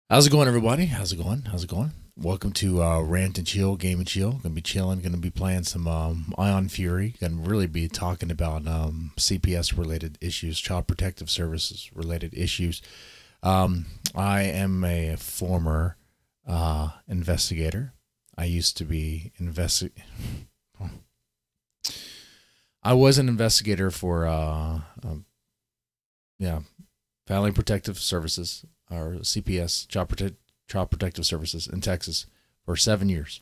How's it going, everybody? How's it going? How's it going? Welcome to Rant and Chill, Game and Chill. Gonna be chilling. Gonna be playing some Ion Fury. Gonna really be talking about CPS related issues, Child Protective Services related issues. I am a former investigator. I used to be I was an investigator for yeah, Family Protective Services, or CPS, Child Protective Services in Texas for 7 years.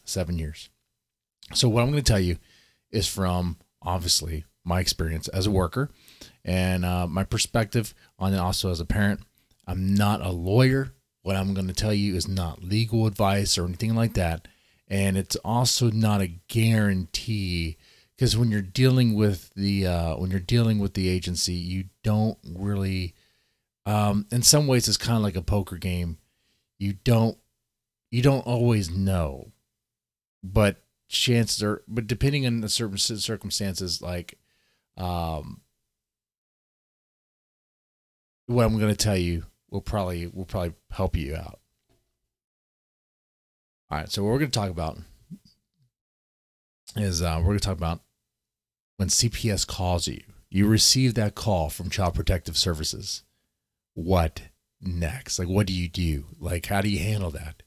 7 years. So what I'm going to tell you is from obviously my experience as a worker and my perspective on it also as a parent. I'm not a lawyer. What I'm going to tell you is not legal advice or anything like that. And it's also not a guarantee, because when you're dealing with the agency, you don't really in some ways it's kind of like a poker game. You don't always know, but chances are, but depending on the certain circumstances, like what I'm going to tell you will probably help you out. All right, so what we're going to talk about is we're going to talk about when CPS calls you. You receive that call from Child Protective Services. What next? Like, what do you do? Like, how do you handle that?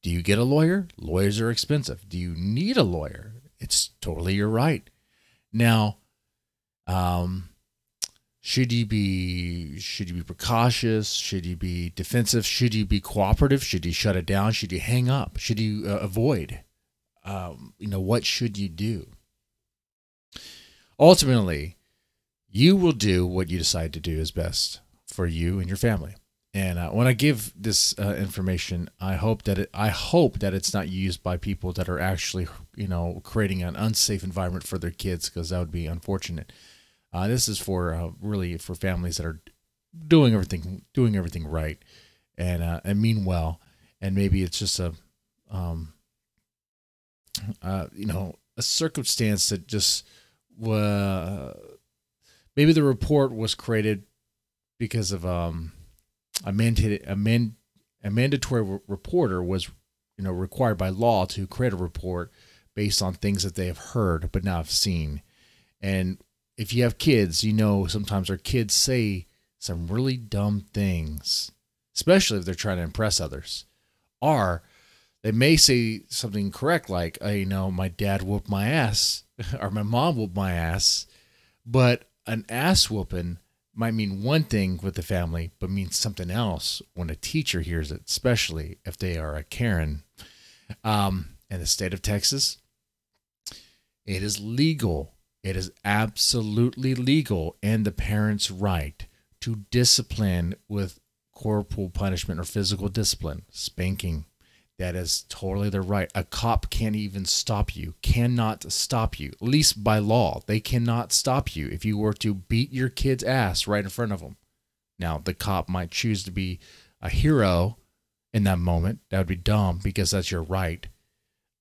Do you get a lawyer? Lawyers are expensive. Do you need a lawyer? It's totally your right. Now, should you be precautious? Should you be defensive? Should you be cooperative? Should you shut it down? Should you hang up? Should you avoid? What should you do? Ultimately, you will do what you decide to do is best for you and your family. And when I give this information, I hope that it's not used by people that are actually, creating an unsafe environment for their kids, because that would be unfortunate. This is for really for families that are doing everything right and mean well, and maybe it's just a circumstance that just maybe the report was created because of a mandatory reporter was required by law to create a report based on things that they have heard but not have seen. And if you have kids, sometimes our kids say some really dumb things, especially if they're trying to impress others. Or they may say something correct, like, my dad whooped my ass or my mom whooped my ass. But an ass whooping might mean one thing with the family, but means something else when a teacher hears it, especially if they are a Karen. In the state of Texas, it is legal. It is absolutely legal and the parent's right to discipline with corporal punishment or physical discipline, spanking. That is totally their right. A cop can't even stop you, cannot stop you, at least by law. They cannot stop you if you were to beat your kid's ass right in front of them. Now, the cop might choose to be a hero in that moment. That would be dumb because that's your right.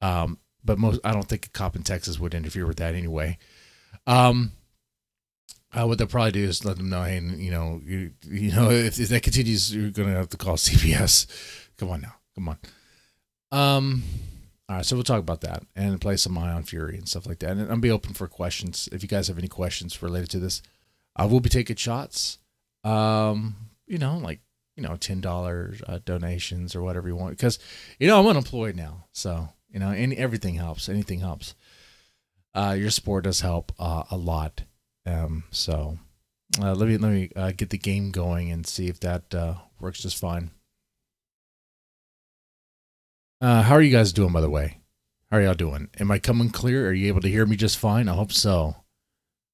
But I don't think a cop in Texas would interfere with that anyway. What they'll probably do is let them know, hey, if that continues, you're going to have to call CPS. Come on now. Come on. All right, so we'll talk about that and play some Ion Fury and stuff like that. And I'll be open for questions. If you guys have any questions related to this, I will be taking shots. $10 donations or whatever you want, because I'm unemployed now, so everything helps. Anything helps. Your support does help a lot. So let me get the game going and see if that works just fine. How are you guys doing, by the way? How are y'all doing? Am I coming clear? Are you able to hear me just fine? I hope so.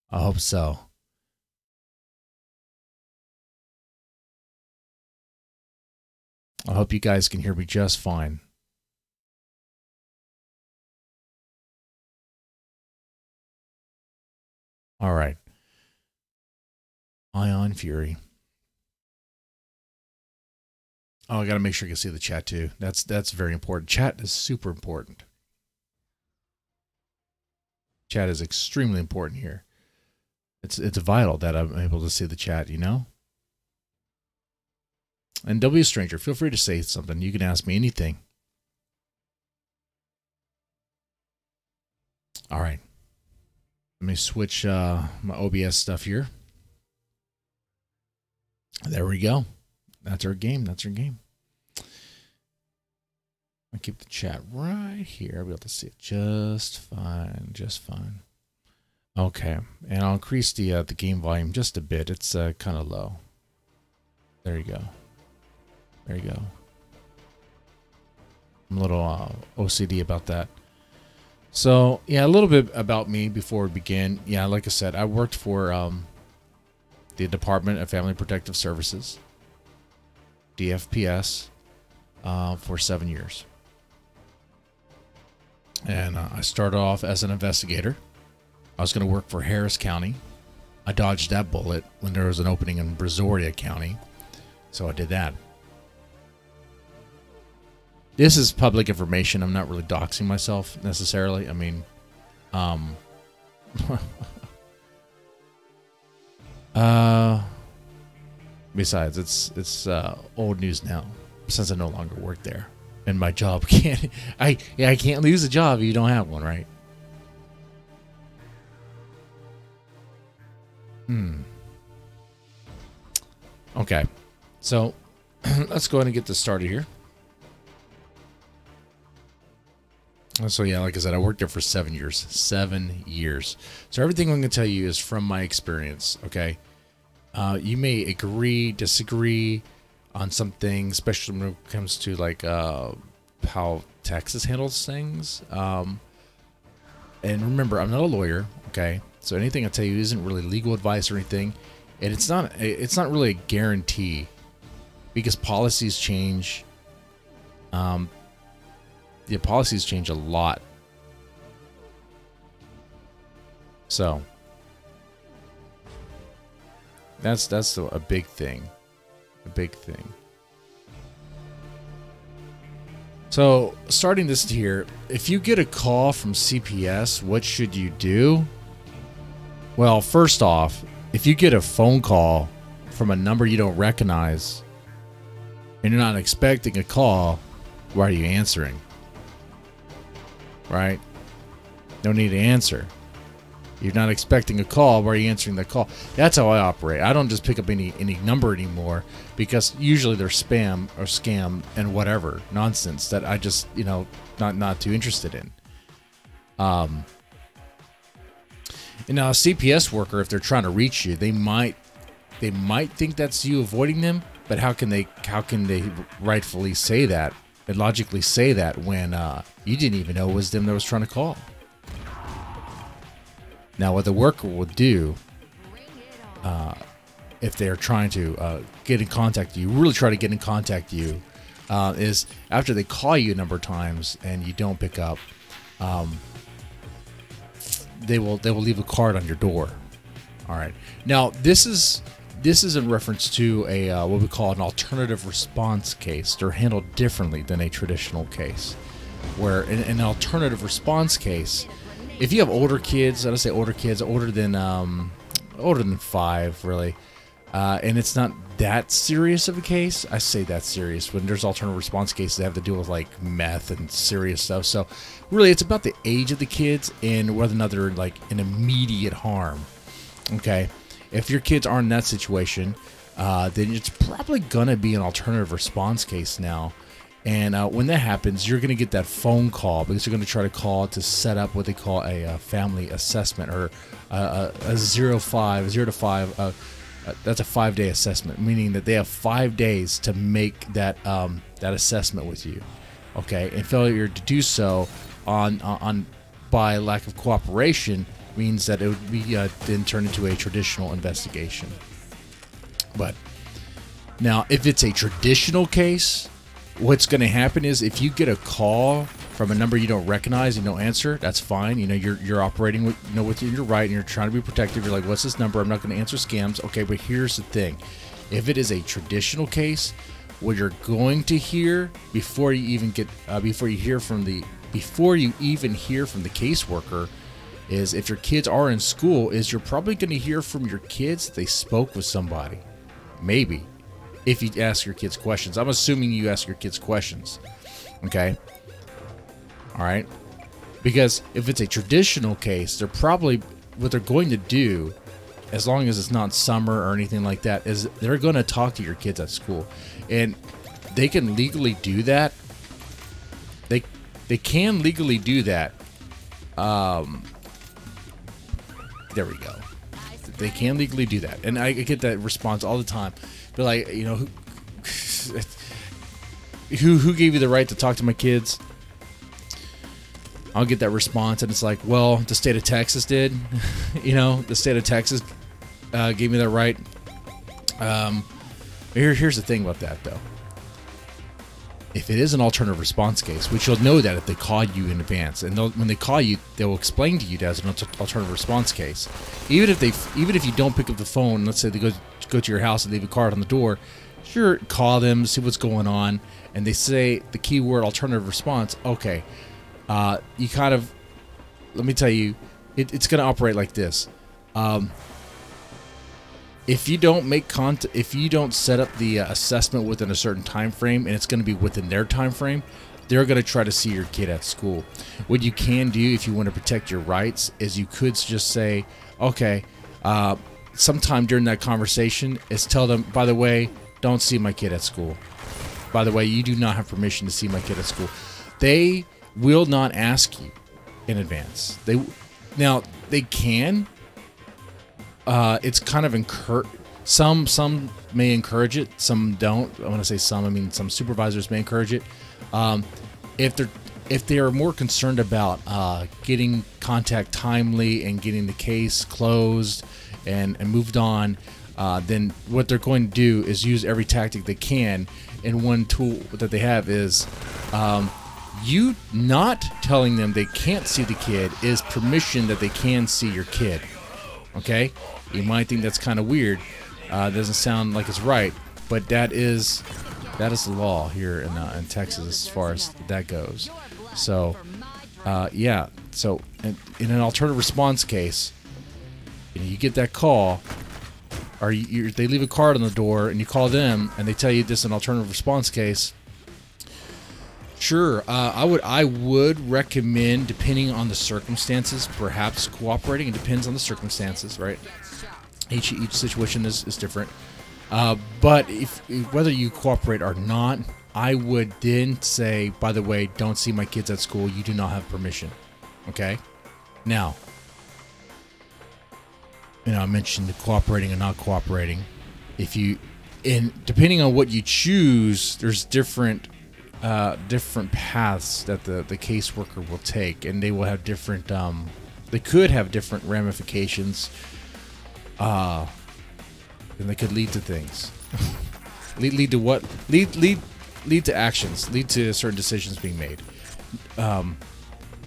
I hope so. I hope you guys can hear me just fine. All right. Ion Fury. Oh, I got to make sure you can see the chat too. That's very important. Chat is super important. Chat is extremely important here. It's vital that I'm able to see the chat, And don't be a stranger. Feel free to say something. You can ask me anything. All right. Let me switch my OBS stuff here. There we go. That's our game. That's our game. I'll keep the chat right here. I'll be able to see it just fine. Just fine. Okay. And I'll increase the game volume just a bit. It's kind of low. There you go. There you go. I'm a little OCD about that. So, yeah, a little bit about me before we begin. Yeah, like I said, I worked for the Department of Family Protective Services, DFPS, for 7 years. And I started off as an investigator. I was going to work for Harris County. I dodged that bullet when there was an opening in Brazoria County, so I did that. This is public information. I'm not really doxing myself necessarily. I mean, besides, it's old news now since I no longer work there, and my job can't. I can't lose a job if you don't have one, right? Okay, so let's go ahead and get this started here. So yeah, like I said, I worked there for 7 years. 7 years. So everything I'm going to tell you is from my experience, okay? You may agree, disagree on something, especially when it comes to like how Texas handles things. And remember, I'm not a lawyer, okay? So anything I tell you isn't really legal advice or anything, and it's not really a guarantee because policies change. The policies change a lot. So that's a big thing. A big thing. So starting this here, if you get a call from CPS, what should you do? Well, first off, if you get a phone call from a number you don't recognize and you're not expecting a call, why are you answering? Right? No need to answer. You're not expecting a call. Why are you answering the call? That's how I operate. I don't just pick up any number anymore because usually they're spam or scam and whatever nonsense that I just, you know, not too interested in. And now a CPS worker, if they're trying to reach you, they might think that's you avoiding them, but how can they rightfully say that and logically say that when you didn't even know it was them that was trying to call? Now, what the worker will do, if they're trying to get in contact with you, really try to get in contact with you, is after they call you a number of times and you don't pick up, they will leave a card on your door. All right. Now, this is in reference to a what we call an alternative response case. They're handled differently than a traditional case, where in an alternative response case, if you have older kids, I say older kids, older than 5, really, and it's not that serious of a case. I say that serious when there's alternative response cases that have to deal with like meth and serious stuff. So really, it's about the age of the kids and whether or not they're like an immediate harm. Okay, if your kids aren't in that situation, then it's probably gonna be an alternative response case now. And when that happens, you're going to get that phone call because you're going to try to call to set up what they call a family assessment, or a 0 to 5. That's a 5-day assessment, meaning that they have 5 days to make that that assessment with you. Okay, and failure to do so by lack of cooperation means that it would be then turned into a traditional investigation. But now, if it's a traditional case, what's going to happen is if you get a call from a number you don't recognize and don't answer, that's fine. You know, you're operating with, you know, with your right, and you're trying to be protective. You're like, what's this number? I'm not going to answer scams. Okay, but here's the thing. If it is a traditional case, what you're going to hear before you even get before you even hear from the caseworker is, if your kids are in school, is you're probably going to hear from your kids that they spoke with somebody. Maybe. if you ask your kids questions. I'm assuming you ask your kids questions. Okay. All right. Because if it's a traditional case, they're probably, what they're going to do, as long as it's not summer or anything like that, is they're going to talk to your kids at school. And they can legally do that. They can legally do that. There we go. They can legally do that. And I get that response all the time. But like, you know, who gave you the right to talk to my kids? I'll get that response, and it's like, well, the state of Texas did. You know, the state of Texas gave me that right. Here's the thing about that, though. If it is an alternative response case, which you'll know that if they call you in advance, and when they call you, they will explain to you that as an alternative response case. Even if you don't pick up the phone, let's say they go to your house and leave a card on the door, sure, call them, see what's going on, and they say the keyword alternative response. Okay, you kind of, let me tell you, it's going to operate like this. If you don't if you don't set up the assessment within a certain time frame, and it's going to be within their time frame, they're going to try to see your kid at school. What you can do if you want to protect your rights is you could just say, okay, sometime during that conversation, is tell them, by the way, don't see my kid at school. By the way, you do not have permission to see my kid at school. They will not ask you in advance. Now they can. It's kind of some may encourage it, some don't. I want to say some. I mean, some supervisors may encourage it. If they are more concerned about getting contact timely and getting the case closed and moved on, then what they're going to do is use every tactic they can. And one tool that they have is you not telling them they can't see the kid is permission that they can see your kid. Okay, you might think that's kind of weird. Doesn't sound like it's right, but that is the law here in Texas as far as that goes. So, yeah. So, in an alternative response case, you get that call, or they leave a card on the door, and you call them, and they tell you this is an alternative response case. Sure, I would recommend, depending on the circumstances, perhaps cooperating. It depends on the circumstances, right? Each situation is different. But whether you cooperate or not, I would then say, by the way, don't see my kids at school. You do not have permission. Okay? Now, I mentioned the cooperating and not cooperating. Depending on what you choose, there's different paths that the caseworker will take, and they will have different they could have different ramifications, and they could lead to things. lead to what? Lead to actions, lead to certain decisions being made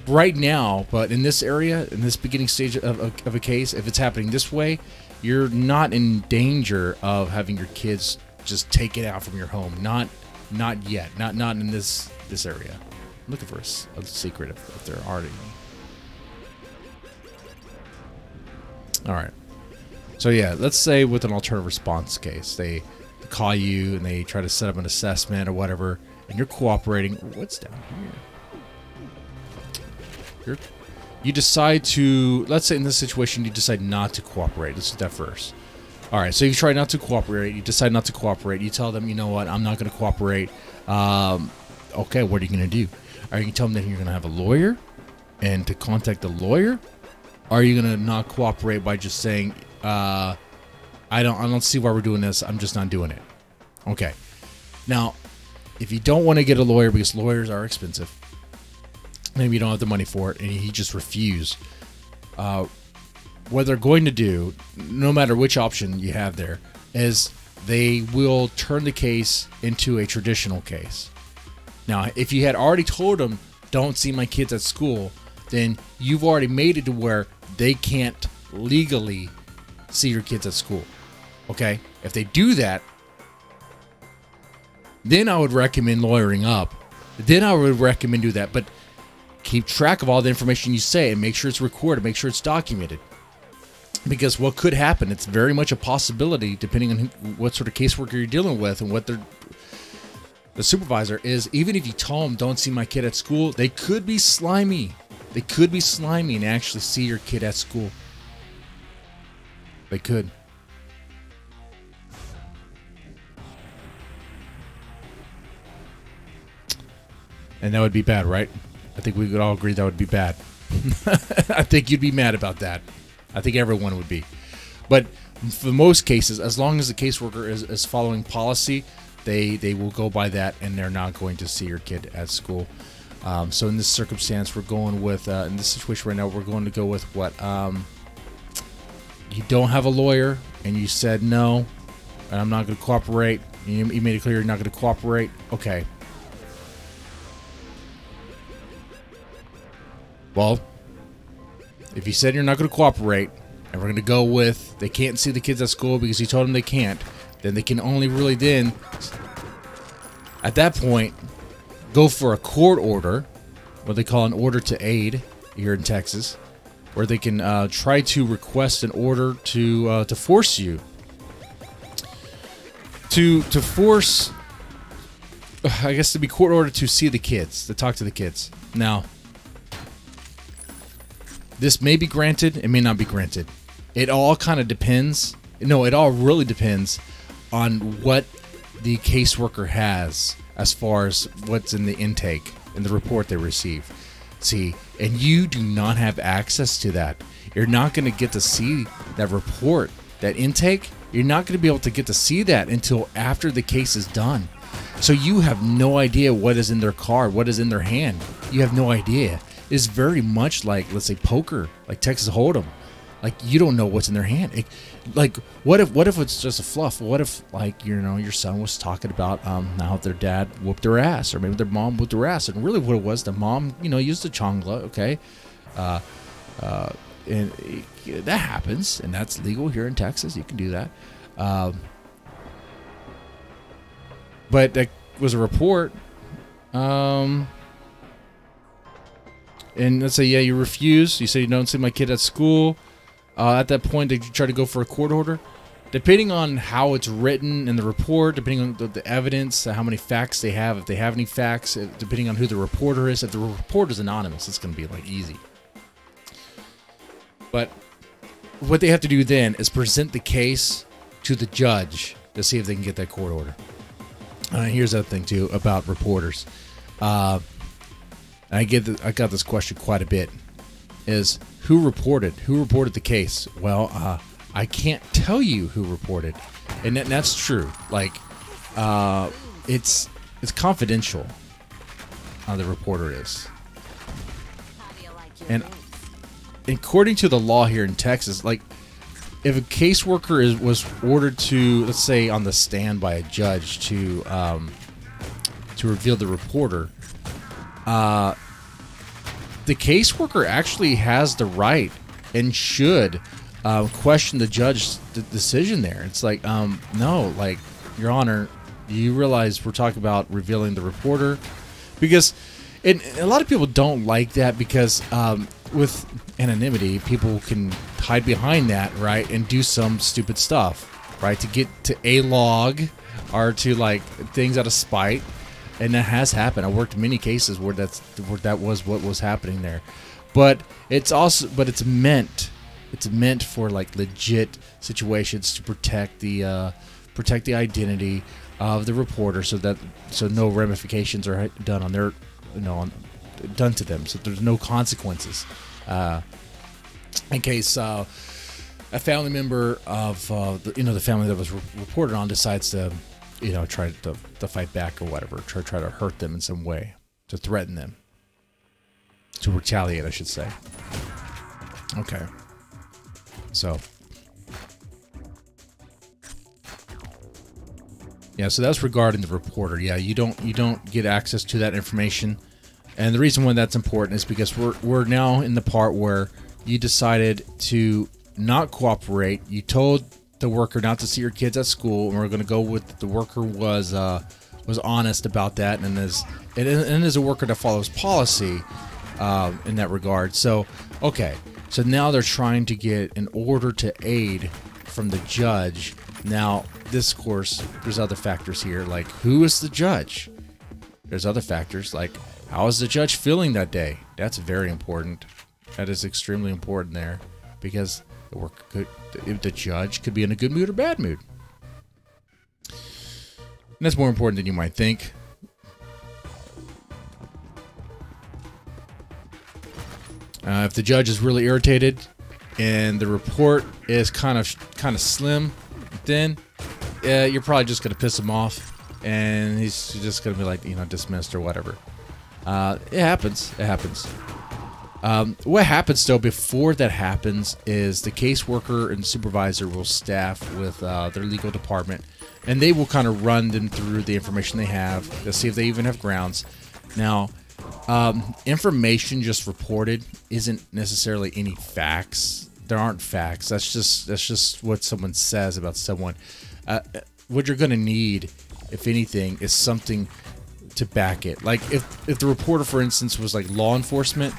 right now. But in this area, in this beginning stage of a case, if it's happening this way, you're not in danger of having your kids just taken out from your home. Not yet. Not in this area. I'm looking for a secret if there are any. All right. So yeah, let's say with an alternative response case, they call you and they try to set up an assessment or whatever, and you're cooperating. What's down here? You decide to, let's say in this situation, you decide not to cooperate. Let's do that first. All right, so you try not to cooperate. You decide not to cooperate. You tell them, you know what, I'm not going to cooperate. Okay, what are you going to do? Are you going to tell them that you're going to have a lawyer and to contact the lawyer? Or are you going to not cooperate by just saying, I don't see why we're doing this. I'm just not doing it. Okay. Now, if you don't want to get a lawyer because lawyers are expensive, maybe you don't have the money for it, and you just refuse, what they're going to do, no matter which option you have there, is they will turn the case into a traditional case. Now, if you had already told them, don't see my kids at school, then you've already made it to where they can't legally see your kids at school. Okay? If they do that, then I would recommend lawyering up. Then I would recommend do that. But keep track of all the information you say and make sure it's recorded, make sure it's documented. Because what could happen, it's very much a possibility, depending on what sort of caseworker you're dealing with and what the supervisor is. Even if you tell them, don't see my kid at school, they could be slimy. They could be slimy and actually see your kid at school. They could. And that would be bad, right? I think we could all agree that would be bad. I think you'd be mad about that. I think everyone would be. But for most cases, as long as the caseworker is following policy, they will go by that, and they're not going to see your kid at school. So in this circumstance, we're going with, in this situation right now, we're going to go with what? You don't have a lawyer, and you said no, and I'm not going to cooperate. You made it clear you're not going to cooperate. Okay. Well, if you said you're not going to cooperate, and we're going to go with they can't see the kids at school because you told them they can't, then they can only really then, at that point, go for a court order, what they call an order to aid here in Texas, where they can try to request an order to force you to force, I guess, to be court ordered to see the kids, to talk to the kids. Now, this may be granted, it may not be granted. It all kind of depends. No, it all really depends on what the caseworker has as far as what's in the intake, in the report they receive. See, and you do not have access to that. You're not going to get to see that report, that intake. You're not going to be able to get to see that until after the case is done. So you have no idea what is in their card, what is in their hand. You have no idea. It's very much like, let's say, poker, like Texas Hold'em. Like, you don't know what's in their hand. Like, what if it's just a fluff? What if, like, you know, your son was talking about how their dad whooped their ass, or maybe their mom whooped their ass, and really what it was, the mom, you know, used the chongla, okay? And that happens, and that's legal here in Texas. You can do that. But that was a report. And let's say, yeah, you refuse. You say you don't see my kid at school. At that point, did you try to go for a court order? Depending on how it's written in the report, depending on the evidence, how many facts they have, if they have any facts, depending on who the reporter is. If the reporter is anonymous, it's going to be like easy. But what they have to do then is present the case to the judge to see if they can get that court order. Here's the other thing too about reporters. I got this question quite a bit. Is who reported the case? Well, I can't tell you who reported, and that's true. Like, it's confidential. The reporter is, and according to the law here in Texas, like, if a caseworker was ordered to, let's say, on the stand by a judge to reveal the reporter, the caseworker actually has the right and should question the judge's decision there. It's like, no, like, Your Honor, do you realize we're talking about revealing the reporter? Because a lot of people don't like that because with anonymity, people can hide behind that, right, and do some stupid stuff, right, to get to a log or to, like, things out of spite. And that has happened. I worked in many cases where that was what was happening there, but it's meant for, like, legit situations to protect the identity of the reporter, so no ramifications are done on their, done to them, so there's no consequences in case a family member of the family that was reported on decides to try to fight back or whatever, try to hurt them in some way, to threaten them, to retaliate, I should say. Okay. So, yeah, so that's regarding the reporter. Yeah, you don't get access to that information. And the reason why that's important is because we're now in the part where you decided to not cooperate. You told the worker not to see your kids at school, and we're going to go with the worker was honest about that, and is a worker that follows policy in that regard. So, okay, So now they're trying to get an order to aid from the judge. Now, this, of course, there's other factors here, like who is the judge? There's other factors like how is the judge feeling that day? That's very important. That is extremely important there, because the judge could be in a good mood or bad mood. And that's more important than you might think. If the judge is really irritated and the report is kind of slim, then you're probably just gonna piss him off, and he's just gonna be like, dismissed or whatever. It happens. It happens. What happens though before that happens is the caseworker and supervisor will staff with their legal department, and they will kind of run them through the information they have to see if they even have grounds. Now, information just reported isn't necessarily any facts. There aren't facts. That's just what someone says about someone. What you're gonna need, if anything, is something to back it. Like if the reporter, for instance, was like law enforcement,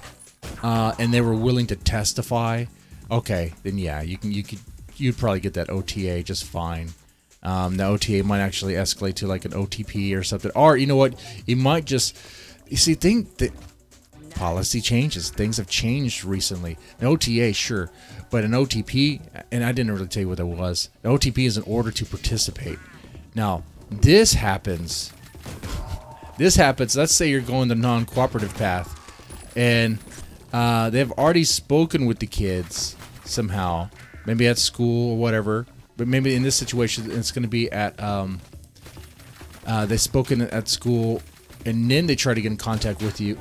and they were willing to testify, okay, then yeah, you'd probably get that OTA just fine. The OTA might actually escalate to like an OTP or something, or you know what, it might just, you see, that policy changes. Things have changed recently. An OTA, sure, but an OTP, and I didn't really tell you what that was. An OTP is an order to participate. Now, this happens. Let's say you're going the non-cooperative path, and they've already spoken with the kids somehow, maybe at school or whatever. But maybe in this situation, it's going to be at they've spoken at school, and then they try to get in contact with you.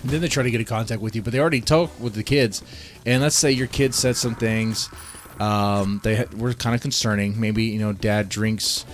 And then they try to get in contact with you, but they already talked with the kids. And let's say your kid said some things they were kind of concerning. Maybe, dad drinks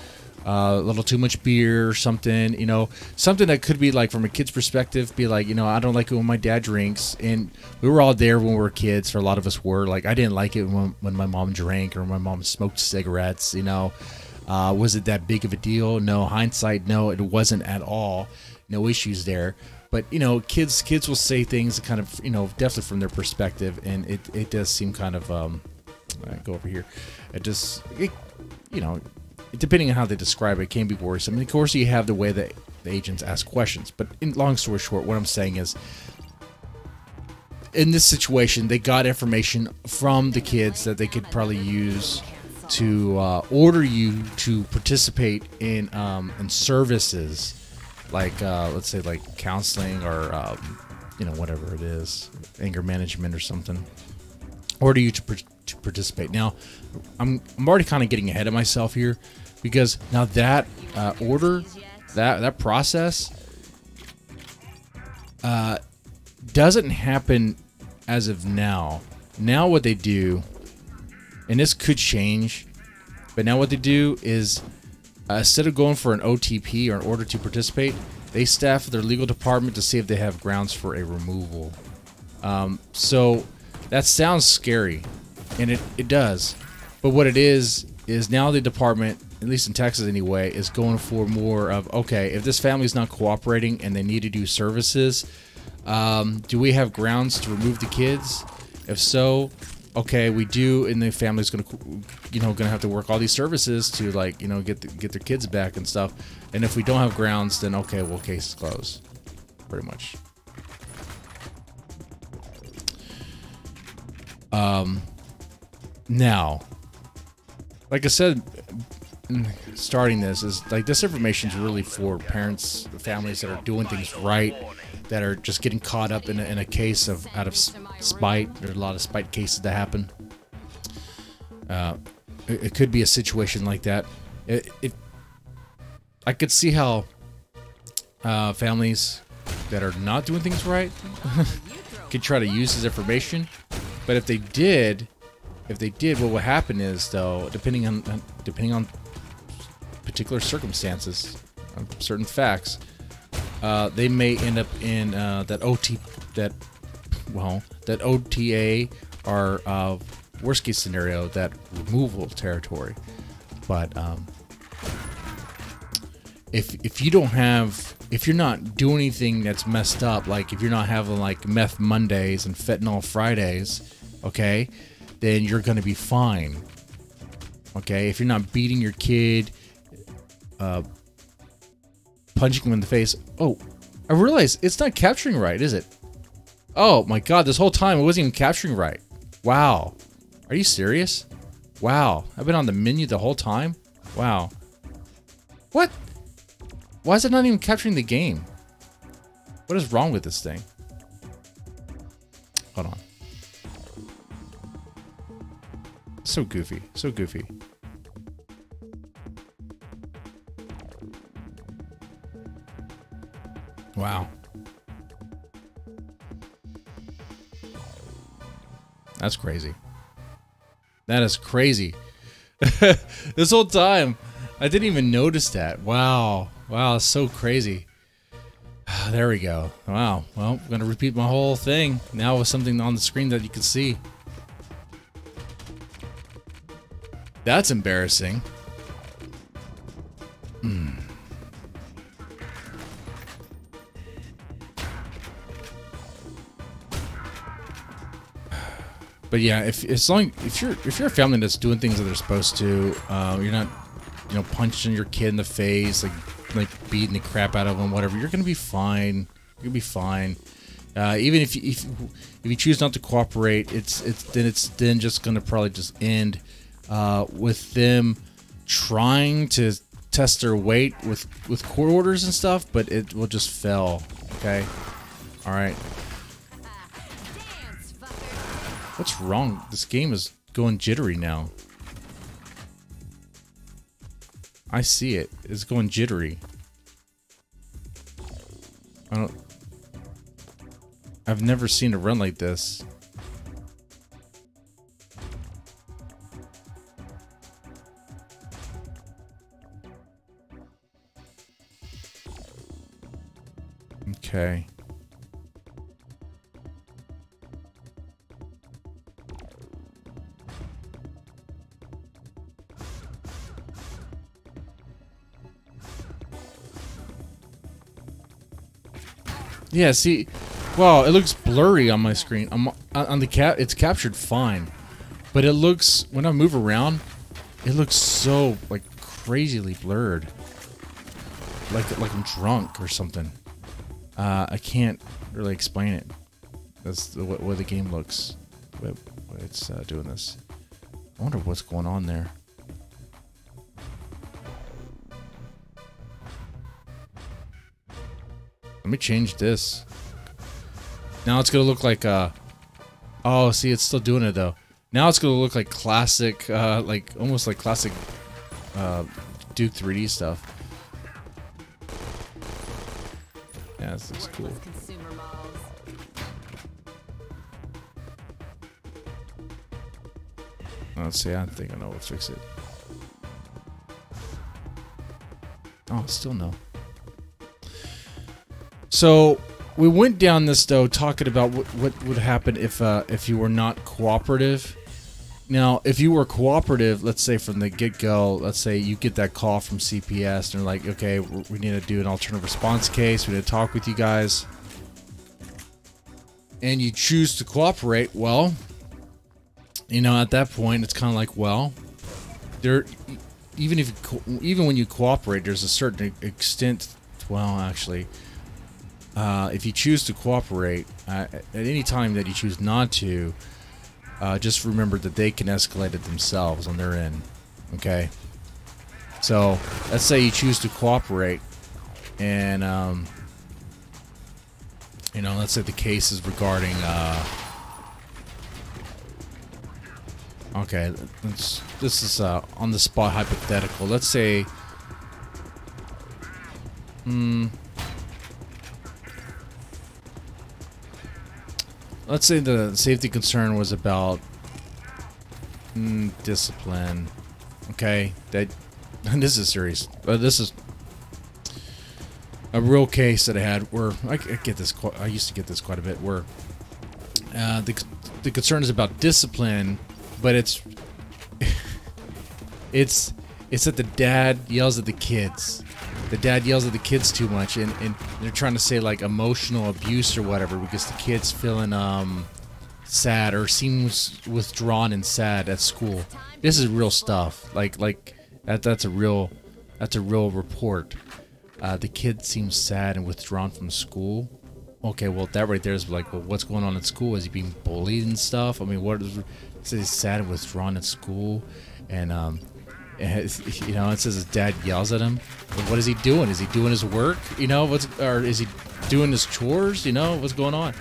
a little too much beer or something. Something that could be like, from a kid's perspective, be like, I don't like it when my dad drinks. And we were all there when we were kids, or a lot of us were. Like, I didn't like it when my mom drank or my mom smoked cigarettes. Was it that big of a deal? No. Hindsight, no, it wasn't at all. No issues there. But kids will say things kind of, definitely from their perspective, and it does seem kind of go over here. Depending on how they describe it, it can be worrisome. And of course, you have the way that the agents ask questions. But long story short, what I'm saying is, in this situation, they got information from the kids that they could probably use to order you to participate in services. Like, let's say, like counseling or, whatever it is, anger management or something. Order you to participate. Now, I'm already kind of getting ahead of myself here, because now that order, that process, doesn't happen as of now. Now what they do, and this could change, but now what they do is, instead of going for an OTP or an order to participate, they staff their legal department to see if they have grounds for a removal. So that sounds scary, and it does. But what it is now the department, at least in Texas anyway, is going for more of, okay, if this family is not cooperating and they need to do services, do we have grounds to remove the kids? If so, okay, we do, and the family's gonna have to work all these services to, like, get their kids back and stuff. And if we don't have grounds, then okay, well, case is closed, pretty much. Now, like I said, starting this is like, this information is really for parents, families that are doing things right, that are just getting caught up in a case out of spite. There's a lot of spite cases that happen. It could be a situation like that. I could see how families that are not doing things right could try to use this information, but if they did, what would happen is, though, depending on particular circumstances, on certain facts, they may end up in that OTA or worst case scenario, that removal territory. But if you don't have, if you're not doing anything that's messed up, like if you're not having like meth Mondays and fentanyl Fridays, okay, then you're gonna be fine. Okay, if you're not beating your kid, punching him in the face. Oh, I realize it's not capturing right, is it? Oh my god, this whole time it wasn't even capturing right. Wow. Are you serious? Wow. I've been on the menu the whole time? Wow. What? Why is it not even capturing the game? What is wrong with this thing? Hold on. So goofy. So goofy. Wow. That's crazy. That is crazy. This whole time, I didn't even notice that. Wow. Wow, it's so crazy. There we go. Wow. Well, I'm going to repeat my whole thing now with something on the screen that you can see. That's embarrassing. But yeah, if you're a family that's doing things that they're supposed to, you're not, punching your kid in the face, like beating the crap out of them, whatever. You're gonna be fine. You'll be fine. Even if you choose not to cooperate, it's then just gonna probably just end with them trying to test their weight with court orders and stuff, but it will just fail. Okay. All right. What's wrong? This game is going jittery now. I see it. It's going jittery. I've never seen it run like this. Okay. Yeah, see, wow, it looks blurry on my screen. On the it's captured fine, but it looks, when I move around, it looks so like crazily blurred, like I'm drunk or something. I can't really explain it. That's the way the game looks. When it's doing this. I wonder what's going on there. Let me change this. Now it's gonna look like oh, see, it's still doing it though. Now it's gonna look like classic, like almost like classic Duke 3D stuff. Yeah, this looks cool. Let's see. I think I know what to fix it. Oh, still no. So we went down this though, talking about what would happen if you were not cooperative. Now, if you were cooperative, let's say from the get-go, let's say you get that call from CPS and they're like, okay, we need to do an alternative response case. We need to talk with you guys, and you choose to cooperate. Well, at that point, it's kind of like, well, even when you cooperate, there's a certain extent. Well, actually. If you choose to cooperate, at any time that you choose not to, just remember that they can escalate it themselves on their end. Okay? So, let's say you choose to cooperate, and, let's say the case is regarding, okay, this is on the spot hypothetical. Let's say, let's say the safety concern was about discipline. Okay, this is serious. This is a real case that I had where I get this. I used to get this quite a bit. Where the concern is about discipline, but it's that the dad yells at the kids. the dad yells at the kids too much, and they're trying to say like emotional abuse or whatever because the kid's feeling sad or seems withdrawn and sad at school. This is real stuff. Like that's a real report. The kid seems sad and withdrawn from school. Okay, well that right there is like, well, what's going on at school? Is he being bullied and stuff? I mean, what is? It says he's sad and withdrawn at school, and you know, it says his dad yells at him. Well, what is he doing? Is he doing his work? You know, or is he doing his chores? You know, what's going on?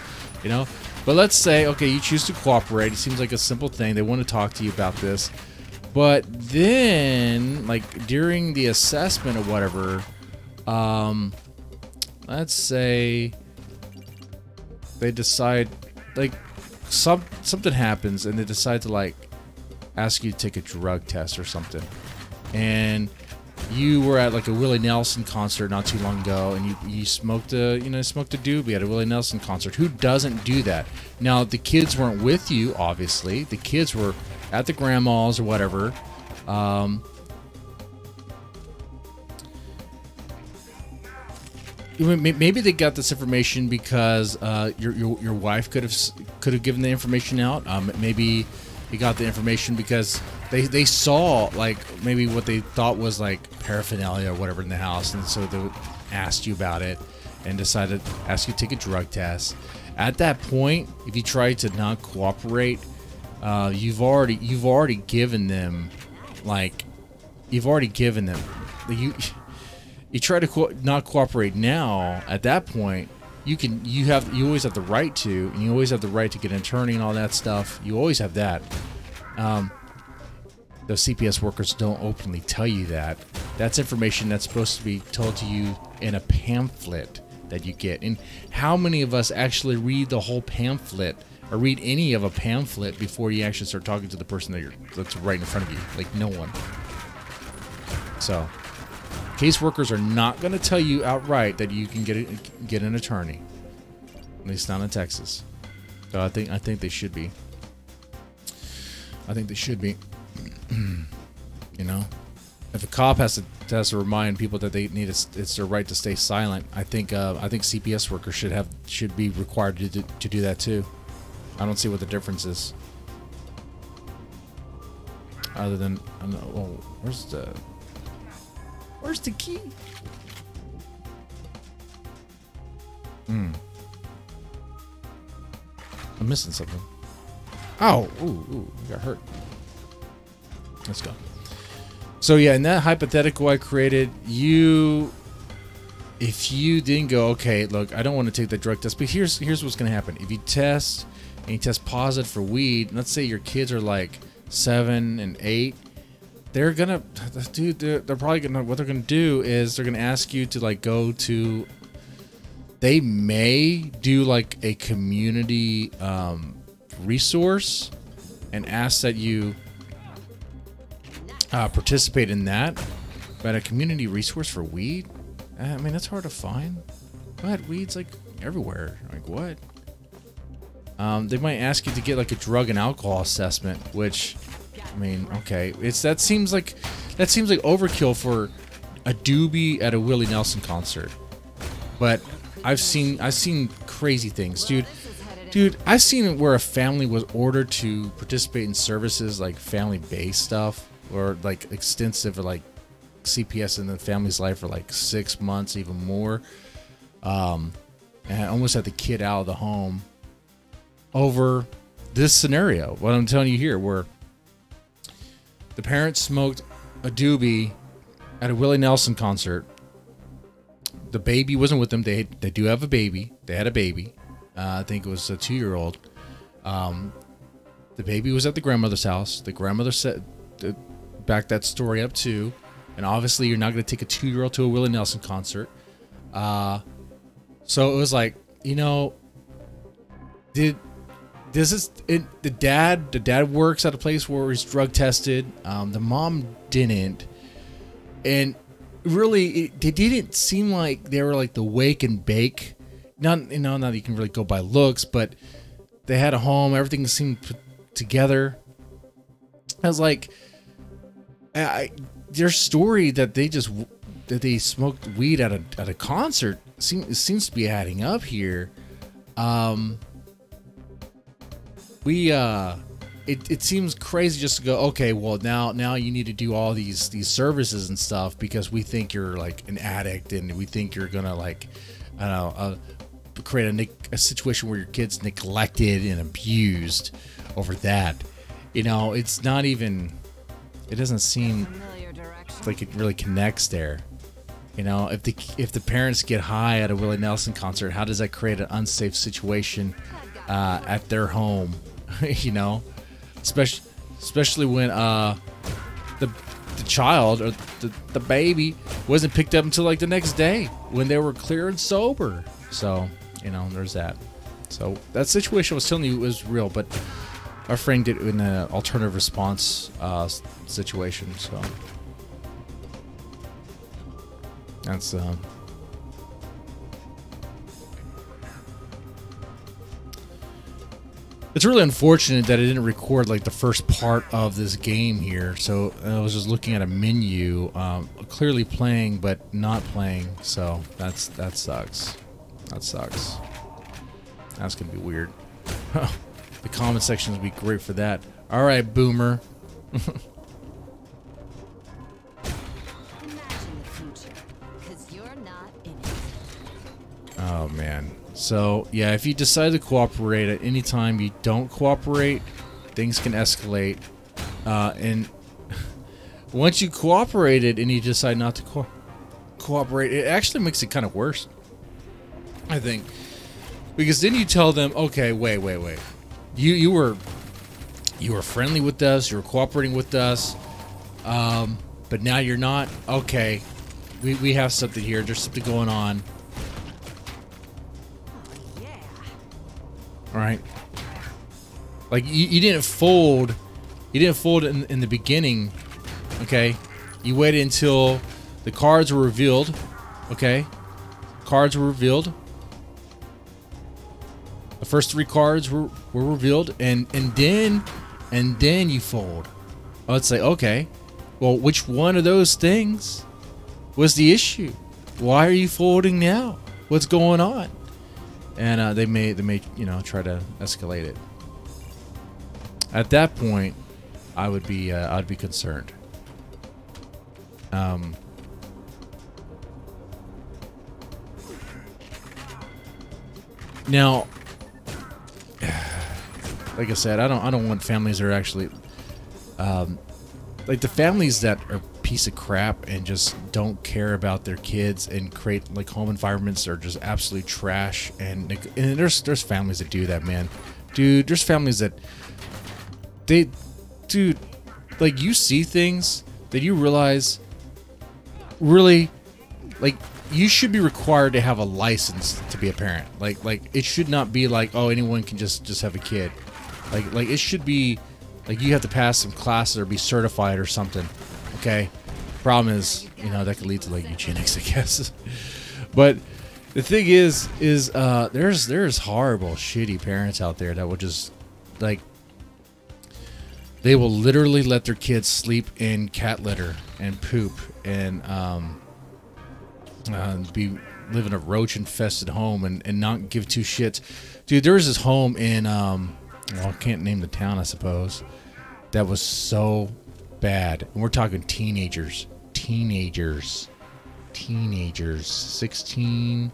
You know. But let's say, okay, you choose to cooperate. It seems like a simple thing. They want to talk to you about this. But then, like, during the assessment or whatever, let's say they decide, like, something happens and they decide to, like, ask you to take a drug test or something. And you were at like a Willie Nelson concert not too long ago, and you smoked a doobie at a Willie Nelson concert. Who doesn't do that? Now the kids weren't with you, obviously. The kids were at the grandma's or whatever. Maybe they got this information because your wife could have given the information out. Maybe they got the information because they saw like maybe what they thought was like paraphernalia or whatever in the house, and so they asked you about it and decided to ask you to take a drug test. At that point, if you try to not cooperate, you've already given them you try to not cooperate now. At that point, you always have the right to, and you always have the right to get an attorney and all that stuff. You always have that. Those CPS workers don't openly tell you that. That's information that's supposed to be told to you in a pamphlet that you get. And how many of us actually read the whole pamphlet or read any of a pamphlet before you actually start talking to the person that's right in front of you? Like, no one. So, caseworkers are not going to tell you outright that you can get an attorney. At least not in Texas. So I think they should be. I think they should be. You know, if a cop has to remind people that they need it's their right to stay silent, I think CPS workers should be required to do that too. I don't see what the difference is. Other than, oh, where's the key? I'm missing something. Oh, ooh, I got hurt. Let's go. So yeah, in that hypothetical I created, if you didn't go, okay, look, I don't want to take the drug test, but here's what's gonna happen. If you test and you test positive for weed, let's say your kids are like 7 and 8, they're probably gonna, what they're gonna do is they're gonna ask you to like go to, they may do like a community resource and ask that you participate in that. But a community resource for weed, I mean, that's hard to find. But weed's like everywhere. Like what? They might ask you to get like a drug and alcohol assessment, which, I mean, okay, that seems like overkill for a doobie at a Willie Nelson concert. But I've seen crazy things, dude. I've seen where a family was ordered to participate in services like family-based stuff or like extensive or like CPS in the family's life for like 6 months, even more. And I almost had the kid out of the home over this scenario. What I'm telling you here, where the parents smoked a doobie at a Willie Nelson concert. The baby wasn't with them. They do have a baby. They had a baby. I think it was a 2-year-old. The baby was at the grandmother's house. The grandmother backed that story up too. And obviously, you're not going to take a 2-year-old to a Willie Nelson concert. So it was like, you know, the dad works at a place where he's drug tested. The mom didn't, and really, they didn't seem like they were like the wake and bake. Not that you can really go by looks, but they had a home. Everything seemed put together. I was like, their story that they just that they smoked weed at a concert seems to be adding up here. It seems crazy just to go, okay, well now you need to do all these services and stuff because we think you're like an addict and we think you're gonna like, I don't know, create a situation where your kid's neglected and abused over that. You know, it's not even. It doesn't seem like it really connects there. You know, if the parents get high at a Willie Nelson concert, how does that create an unsafe situation at their home? You know, especially when the child or the baby wasn't picked up until like the next day when they were clear and sober. So, you know, there's that. So that situation I was telling you was real, but our friend did it in an alternative response situation. So that's it's really unfortunate that it didn't record like the first part of this game here. So I was just looking at a menu, clearly playing but not playing. So that sucks. That sucks. That's gonna be weird. The comment section would be great for that. All right, boomer. Oh man. So yeah, if you decide to cooperate at any time, you don't cooperate, things can escalate. And once you cooperated and you decide not to cooperate, it actually makes it kind of worse, I think, because then you tell them, okay, wait. You were friendly with us, you were cooperating with us, but now you're not. Okay, we have something here. There's something going on. All right, like you didn't fold. You didn't fold in the beginning. Okay, you waited until the cards were revealed. Okay, cards were revealed. The first 3 cards were revealed, and then you fold. Oh, it's like, okay, well, which one of those things was the issue? Why are you folding now? What's going on? And they may try to escalate it. At that point, I'd be concerned. Now, like I said, I don't want families that are actually like the families that are piece of crap and just don't care about their kids and create like home environments that are just absolutely trash. And there's families that do that, man. Dude, there's families that dude, like you see things that you realize really, like, you should be required to have a license to be a parent. Like it should not be like, oh, anyone can just have a kid. Like it should be like you have to pass some classes or be certified or something. Okay. Problem is, that could lead to like eugenics, I guess. But the thing is there's horrible, shitty parents out there that will just like, they will literally let their kids sleep in cat litter and poop and live in a roach infested home and not give 2 shits. Dude, there was this home in well, I can't name the town, I suppose, that was so bad. And we're talking teenagers, 16,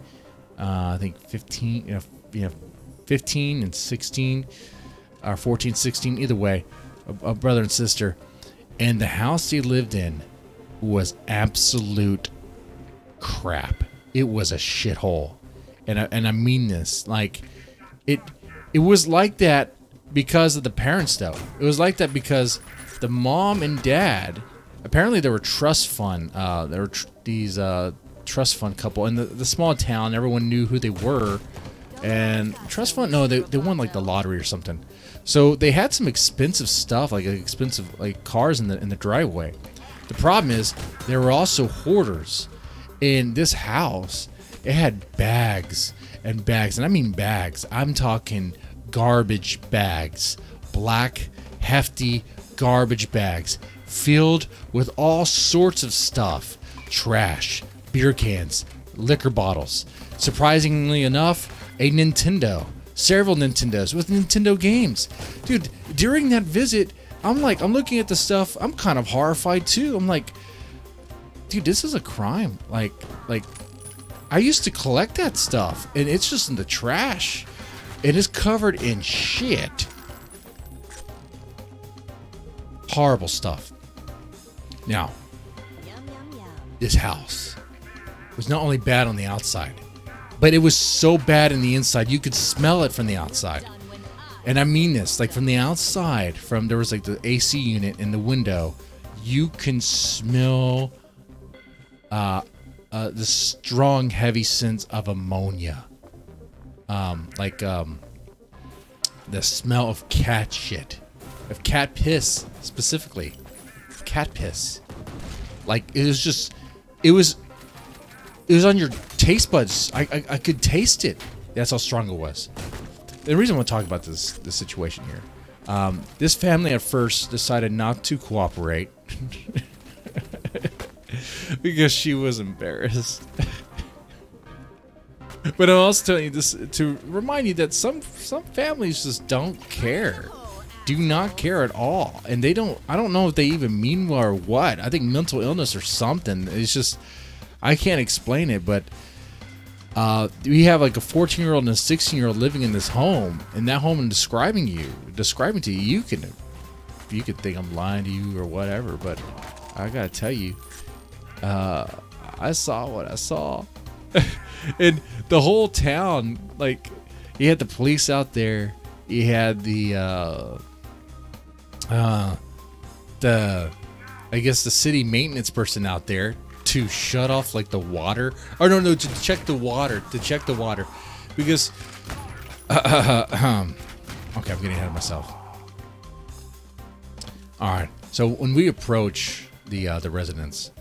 I think 15, 15 and 16, or 14, 16, either way, a brother and sister. And the house they lived in was absolute crap. It was a shithole. And I mean this, like, it was like that because of the parents, though. It was like that because the mom and dad, apparently they were trust fund. They were these trust fund couple in the small town. Everyone knew who they were, and trust fund. No, they won like the lottery or something. So they had some expensive stuff, like expensive like cars in the driveway. The problem is they were also hoarders. In this house, it had bags and bags, and I mean bags. I'm talking garbage bags, black, hefty garbage bags filled with all sorts of stuff. trash, beer cans, liquor bottles. Surprisingly enough, a Nintendo, several Nintendos with Nintendo games. Dude, during that visit, I'm looking at the stuff, I'm kind of horrified too. I'm like, dude, this is a crime. Like I used to collect that stuff, and it's just in the trash. It is covered in shit. Horrible stuff. Now, this house was not only bad on the outside, but it was so bad in the inside, you could smell it from the outside. And I mean this, like from the outside, there was like the AC unit in the window, you can smell the strong, heavy scent of ammonia. The smell of cat shit, of cat piss specifically, cat piss. Like it was on your taste buds. I could taste it. That's how strong it was. The reason I want to talk about this situation here, this family at first decided not to cooperate because she was embarrassed. But I'm also telling you this to remind you that some families just don't care. Do not care at all. And I don't know if they even mean well or what. I think mental illness or something. It's just, I can't explain it, but we have like a 14-year-old and a 16-year-old living in this home. In that home, and describing to you, you could think I'm lying to you or whatever, but I gotta tell you, I saw what I saw. And the whole town, like, you had the police out there, you had the I guess the city maintenance person out there to shut off like the water, or no, to check the water, because okay, I'm getting ahead of myself. All right, so when we approach the residence,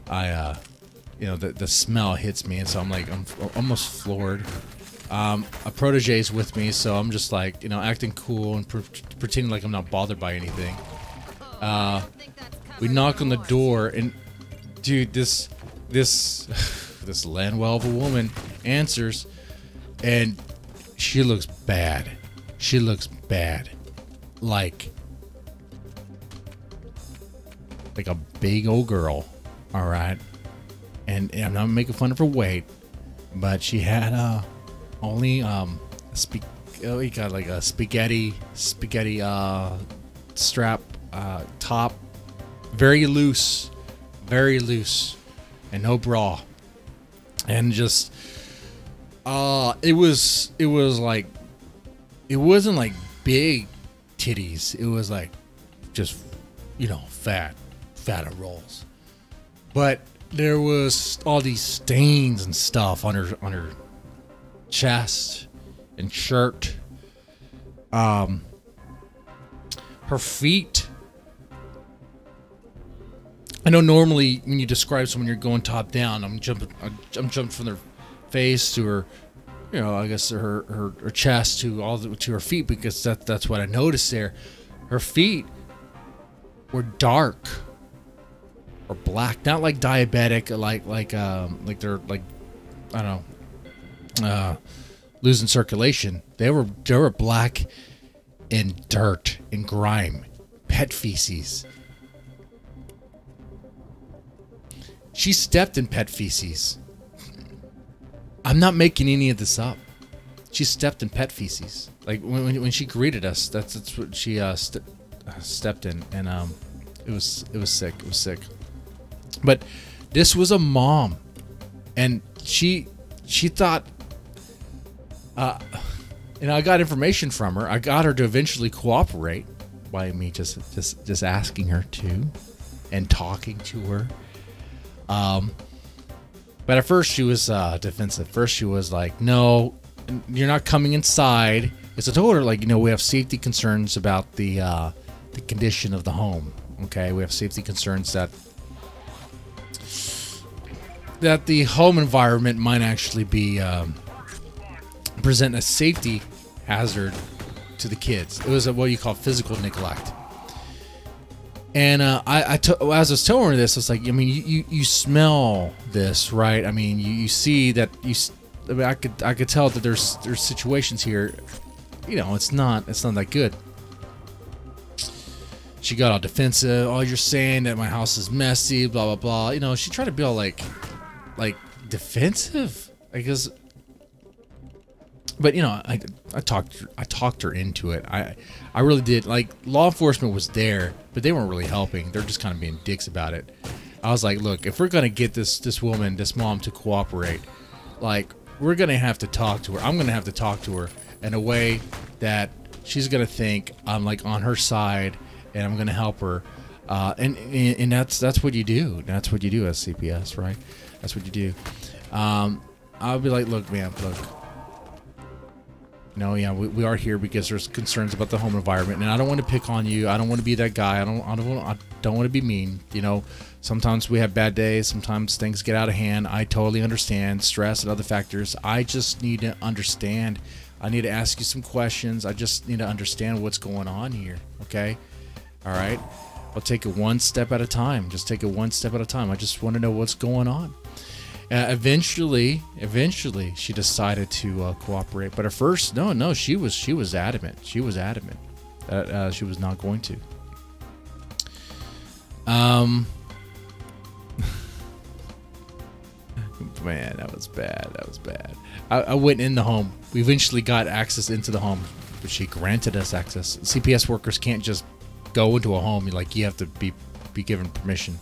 the smell hits me, and so I'm almost floored. A protege's with me, so I'm just like, acting cool and pretending like I'm not bothered by anything. We knock on the door, and dude, this landwell of a woman answers, and she looks bad. She looks bad, like a big old girl. All right, and I'm not making fun of her weight, but she had only he got like a spaghetti strap top, very loose, and no bra, and just it was like, it wasn't like big titties, it was like just fat and rolls, but there was all these stains and stuff on her chest and shirt. Her feet, I know normally when you describe someone, you're going top down. I'm jumping from their face to her, I guess her chest to her feet, because that's what I noticed there. Her feet were dark or black, not like diabetic, like they're like, I don't know, losing circulation. They were black and dirt and grime, pet feces. She stepped in pet feces. I'm not making any of this up. She stepped in pet feces. Like when she greeted us, that's what she stepped in, and it was sick. It was sick. But this was a mom, and she thought, I got information from her. I got her to eventually cooperate by me just asking her to and talking to her. But at first she was defensive. First she was like, "No, you're not coming inside." Because I told her, like, we have safety concerns about the condition of the home. Okay, we have safety concerns that the home environment might actually be present a safety hazard to the kids. It was what you call physical neglect. And as I was telling her this, it's like, I mean, you smell this, right? I mean, you see that I mean, I could tell that there's situations here, you know, it's not that good. She got all defensive. Oh, you're saying that my house is messy, blah blah blah. You know, she tried to be all like defensive, I guess. But you know, I talked her into it. I really did. Like, law enforcement was there, but they weren't really helping. They're just kind of being dicks about it. I was like, look, if we're gonna get this woman, this mom, to cooperate, like, we're gonna have to talk to her. I'm gonna have to talk to her in a way that she's gonna think I'm like on her side, and I'm gonna help her. And that's what you do. That's what you do as CPS, right? That's what you do. I'll be like, look, man, look. No, yeah, we are here because there's concerns about the home environment, and I don't want to pick on you. I don't want to be that guy. I don't want to be mean. You know, sometimes we have bad days. Sometimes things get out of hand. I totally understand stress and other factors. I just need to understand. I need to ask you some questions. I just need to understand what's going on here. Okay, all right. I'll take it one step at a time. Just take it one step at a time. I just want to know what's going on. Eventually, she decided to cooperate. But at first, no, she was adamant. She was adamant that she was not going to. Man, that was bad. That was bad. I went in the home. We eventually got access into the home, but she granted us access. CPS workers can't just go into a home. Like, you have to be given permission.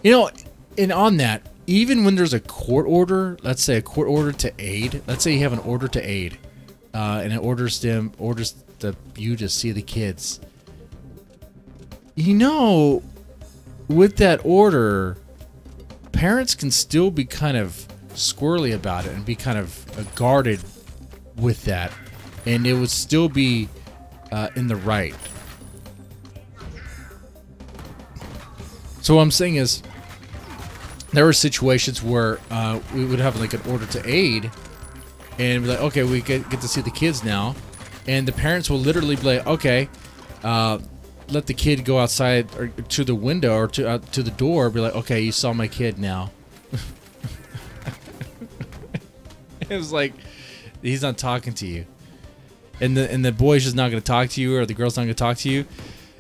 You know, and on that, even when there's a court order, let's say a court order to aid, let's say you have an order to aid, and it orders you to see the kids. You know, with that order, parents can still be kind of squirrely about it and be kind of guarded with that, and it would still be in the right. So what I'm saying is, there were situations where we would have like an order to aid, and be like, okay, we get to see the kids now, and the parents will literally be like, okay, let the kid go outside or to the window or to the door. Be like, okay, you saw my kid now. It was like, he's not talking to you, and the boy's just not going to talk to you, or the girl's not going to talk to you.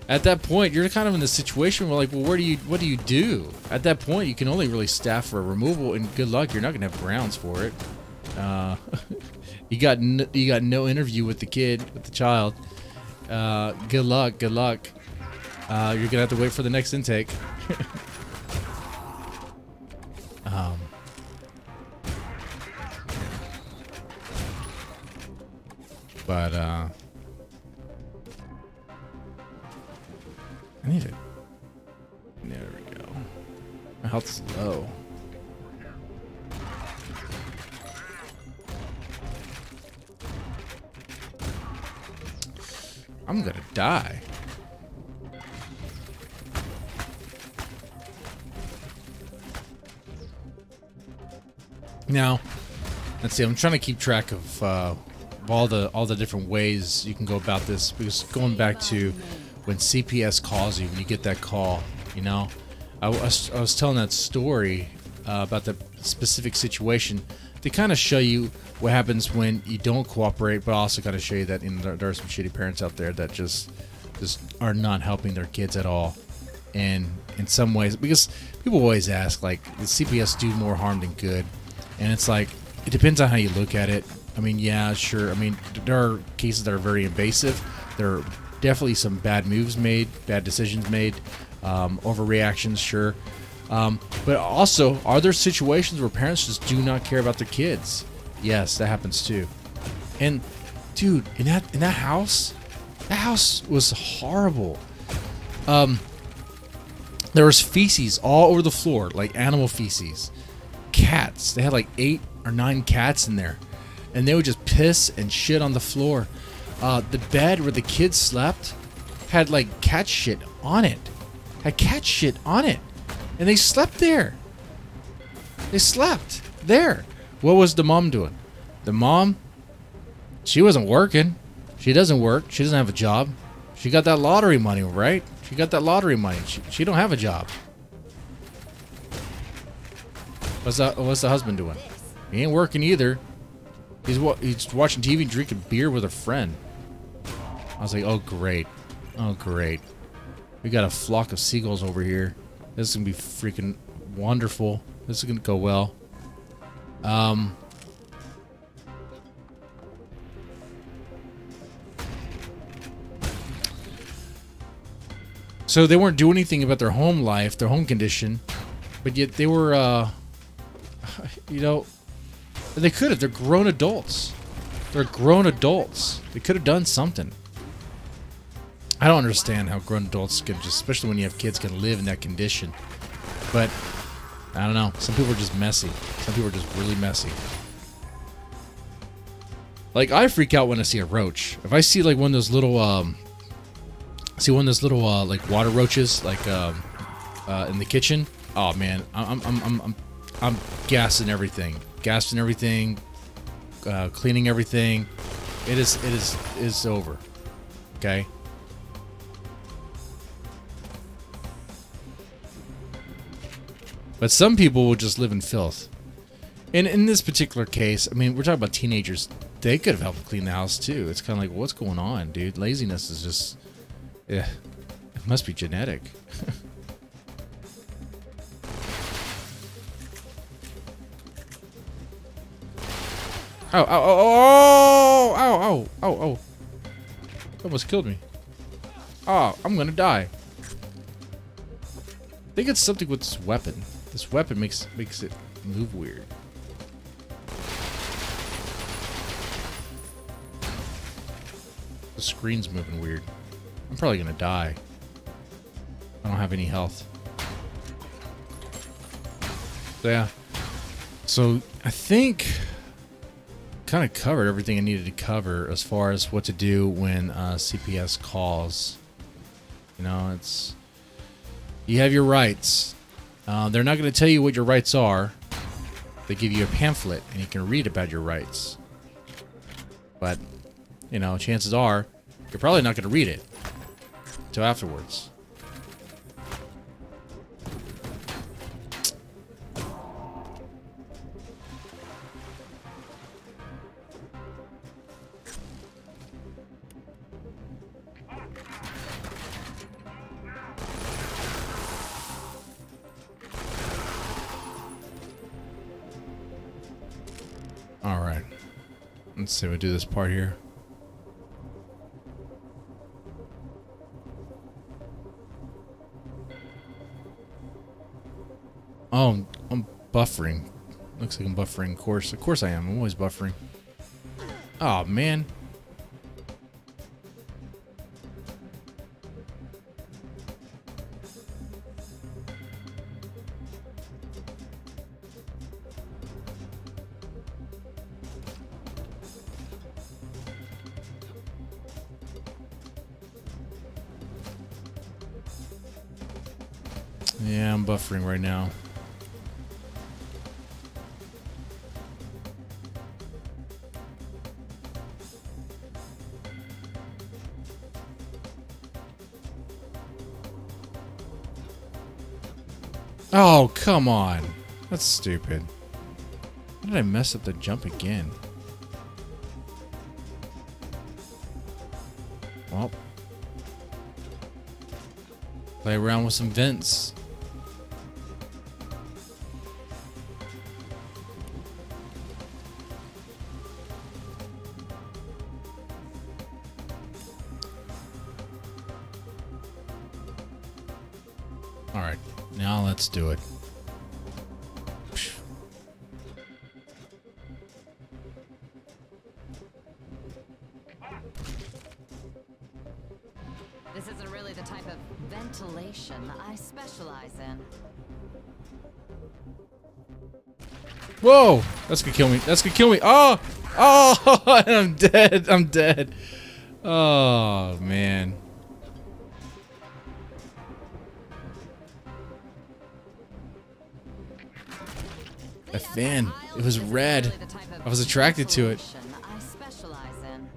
At that point, you're kind of in the situation where, like, well, what do you do? At that point, you can only really staff for a removal, and good luck, you're not gonna have grounds for it. You got no interview with the kid, with the child. Good luck. You're gonna have to wait for the next intake. But I need it. There we go. My health's low. I'm gonna die. Now, let's see. I'm trying to keep track of all the different ways you can go about this, because going back to when CPS calls you, when you get that call, you know, I was telling that story about the specific situation to kind of show you what happens when you don't cooperate, but also kind of show you that there are some shitty parents out there that just are not helping their kids at all. And in some ways, because people always ask, like, the CPS do more harm than good, and it's like, it depends on how you look at it. I mean, yeah, sure. I mean, there are cases that are very invasive. There are definitely some bad moves made, bad decisions made, overreactions, sure. But also, are there situations where parents just do not care about their kids? Yes, that happens too. And dude, in that house was horrible. There was feces all over the floor, like animal feces. Cats. They had like 8 or 9 cats in there, and they would just piss and shit on the floor. The bed where the kids slept had like cat shit on it. And they slept there. They slept there. What was the mom doing? The mom, she wasn't working. She doesn't work. She doesn't have a job. She got that lottery money, right? She got that lottery money. She don't have a job. What's the husband doing? He ain't working either. He's watching TV and drinking beer with a friend. I was like, oh great. Oh great. We got a flock of seagulls over here. This is gonna be freaking wonderful. This is gonna go well. So they weren't doing anything about their home life, their home condition, but yet they were, you know, they could have. They're grown adults. They're grown adults. They could have done something. I don't understand how grown adults can just, especially when you have kids, can live in that condition. But I don't know. Some people are just messy. Some people are just really messy. Like, I freak out when I see a roach. If I see like one of those little, like water roaches, like in the kitchen. Oh man, I'm gassing everything, cleaning everything. It is over. Okay. But some people will just live in filth. And in this particular case, I mean, we're talking about teenagers. They could have helped clean the house too. It's kind of like, what's going on, dude? Laziness is just, it must be genetic. Ow, ow, oh, ow, ow, ow, ow. Almost killed me. Oh, I'm gonna die. I think it's something with this weapon. This weapon makes it move weird. The screen's moving weird. I'm probably gonna die. I don't have any health. So yeah. So I think kind of covered everything I needed to cover as far as what to do when CPS calls. You know, it's, you have your rights. They're not going to tell you what your rights are. They give you a pamphlet and you can read about your rights. But, you know, chances are you're probably not going to read it until afterwards. Alright. Let's see if we do this part here. Oh, I'm buffering. Looks like I'm buffering. Of course I am. I'm always buffering. Oh, man. Yeah, I'm buffering right now. Oh, come on. That's stupid. Why did I mess up the jump again? Well. Play around with some vents. Alright, now let's do it. This isn't really the type of ventilation I specialize in. Whoa! That's gonna kill me. That's gonna kill me. Oh! Oh! I'm dead. I'm dead. Oh, man. A fan. It was red. I was attracted to it. I specialize in.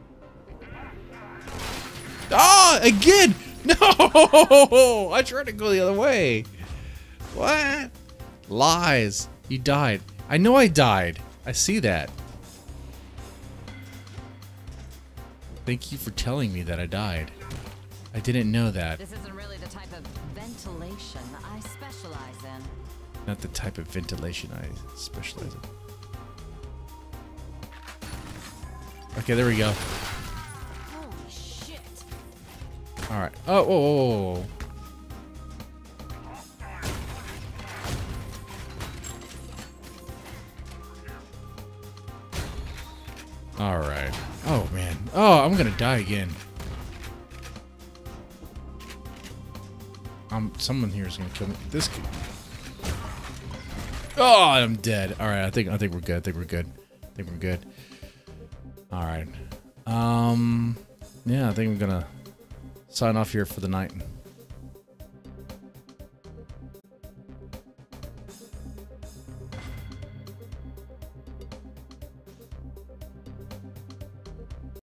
Ah! Again! No! I tried to go the other way. What? Lies. You died. I know I died. I see that. Thank you for telling me that I died. I didn't know that. This isn't really the type of ventilation I specialize in. Not the type of ventilation I specialize in. Okay, there we go. Holy shit. Alright. Oh, whoa, whoa, whoa. Alright. Oh, man. Oh, I'm gonna die again. Someone here is gonna kill me. This kid. Oh, I'm dead. Alright, I think we're good. I think we're good. Alright. Yeah, I think I'm gonna sign off here for the night.